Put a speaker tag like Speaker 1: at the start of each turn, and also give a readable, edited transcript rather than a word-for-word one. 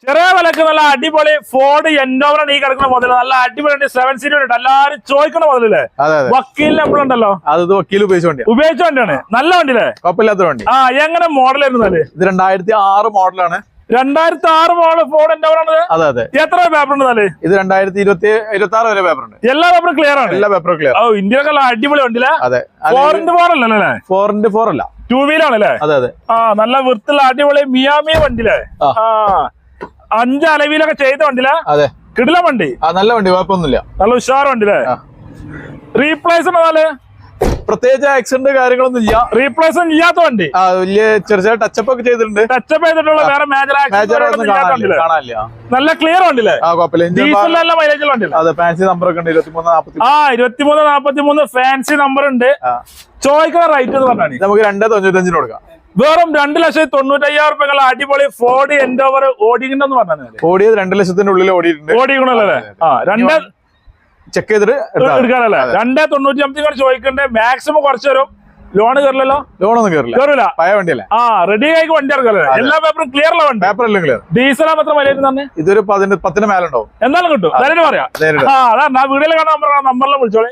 Speaker 1: ചെറിയ വിലക്ക് നല്ല അടിപൊളി ഫോർഡ് എൻഡോവറാണ് ഈ കിടക്കുന്ന മുതൽ. നല്ല അടിപൊളി 7 സീറ്റ് ഉണ്ട്. എല്ലാരും ചോദിക്കണ മുതലല്ലേ? വക്കീലിന് എപ്പോഴുണ്ടല്ലോ
Speaker 2: അത് വക്കീൽ
Speaker 1: ഉപയോഗിച്ച വണ്ടിയാണ്. നല്ല വണ്ടിയില്ലേ?
Speaker 2: കുഴപ്പമില്ലാത്ത വണ്ടി.
Speaker 1: എങ്ങനെ മോഡൽ ആയിരുന്നാല്?
Speaker 2: ഇത് 2006 മോഡലാണ്.
Speaker 1: 2006 മോഡൽ ഫോർഡ് എൻഡോവറാണ്.
Speaker 2: അതെ അതെ.
Speaker 1: എത്ര പേപ്പർ ഉണ്ട്?
Speaker 2: ഇത് 2026 വരെ പേപ്പർ ഉണ്ട്.
Speaker 1: എല്ലാ പേപ്പറും ക്ലിയർ ആണ്.
Speaker 2: എല്ലാ പേപ്പറും ക്ലിയർ.
Speaker 1: ഇന്ത്യയിലൊക്കെ അടിപൊളി വണ്ടിയില്ലേ?
Speaker 2: അതെ.
Speaker 1: 4x4 അല്ലേ?
Speaker 2: 4x4 അല്ല,
Speaker 1: 2 വീലാണല്ലേ?
Speaker 2: അതെ അതെ.
Speaker 1: നല്ല വൃത്തിയുള്ള അടിപൊളി മിയാമി വണ്ടിയില്ലേ? 5 അലവിലൊക്കെ ചെയ്ത വണ്ടിയില്ല?
Speaker 2: അതെ.
Speaker 1: കിടില വണ്ടി.
Speaker 2: നല്ല വണ്ടി, കുഴപ്പമൊന്നുമില്ല.
Speaker 1: നല്ല ഉഷാർ വണ്ടിയില്ലേ? റീപ്ലേസ്
Speaker 2: പ്രത്യേകിച്ച് ആക്സിഡന്റ് കാര്യങ്ങളൊന്നും ഇല്ല.
Speaker 1: റീപ്ലേസ് ചെയ്യാത്ത വണ്ടി.
Speaker 2: വലിയ ചെറിയ ടച്ചപ്പ് ഒക്കെ ചെയ്തിട്ടുണ്ട്.
Speaker 1: ടച്ചപ്പ് ചെയ്തിട്ടുള്ള വേറെ മേജർ
Speaker 2: കാണാനില്ല.
Speaker 1: നല്ല ക്ലിയർ വണ്ടിയില്ലേ?
Speaker 2: കുഴപ്പമില്ല.
Speaker 1: മൈലേജ് വണ്ടിയില്ല.
Speaker 2: അതെ, ഫാൻസി നമ്പർ ഒക്കെ ഉണ്ട്.
Speaker 1: 2343 ഫാൻസി നമ്പർ ഉണ്ട്. ചോദിക്കുന്ന റേറ്റ് എന്ന് പറഞ്ഞാൽ
Speaker 2: നമുക്ക് 295 കൊടുക്കാം.
Speaker 1: വെറും 2,95,000 റുപ്യ അടിപൊളി ഫോർഡ് എൻഡോവർ ഓടിക്കണ്ടെന്ന് പറഞ്ഞാൽ
Speaker 2: ഓടിയത് 2 ലക്ഷത്തിന്റെ ഉള്ളിൽ ഓടിയിട്ടുണ്ട്.
Speaker 1: ഓടിക്കണല്ലേ?
Speaker 2: ചെക്ക് ചെയ്തിട്ട്
Speaker 1: എടുക്കാനല്ലേ? 2,95,000 ചോദിക്കണ്ടേ? മാക്സിമം കുറച്ച് തരും. ലോണ് കയറില്ലല്ലോ?
Speaker 2: ലോണൊന്നും കയറില്ല. പഴയ വണ്ടിയല്ലേ?
Speaker 1: റെഡി ആയി വണ്ടി ഇറക്കല്ലേ? എല്ലാ പേപ്പറും ക്ലിയർ ഉള്ള വണ്ടി.
Speaker 2: പേപ്പർ എല്ലാം ക്ലിയർ.
Speaker 1: ഡീസൽ മാത്രം മൈലേജ് തന്നെ
Speaker 2: ഇതൊരു 10 മേലുണ്ടാവും.
Speaker 1: എന്തായാലും കിട്ടും. പറയാം. അതാ വീഡിയോയിൽ കാണാൻ നമ്പറിൽ വിളിച്ചോളെ.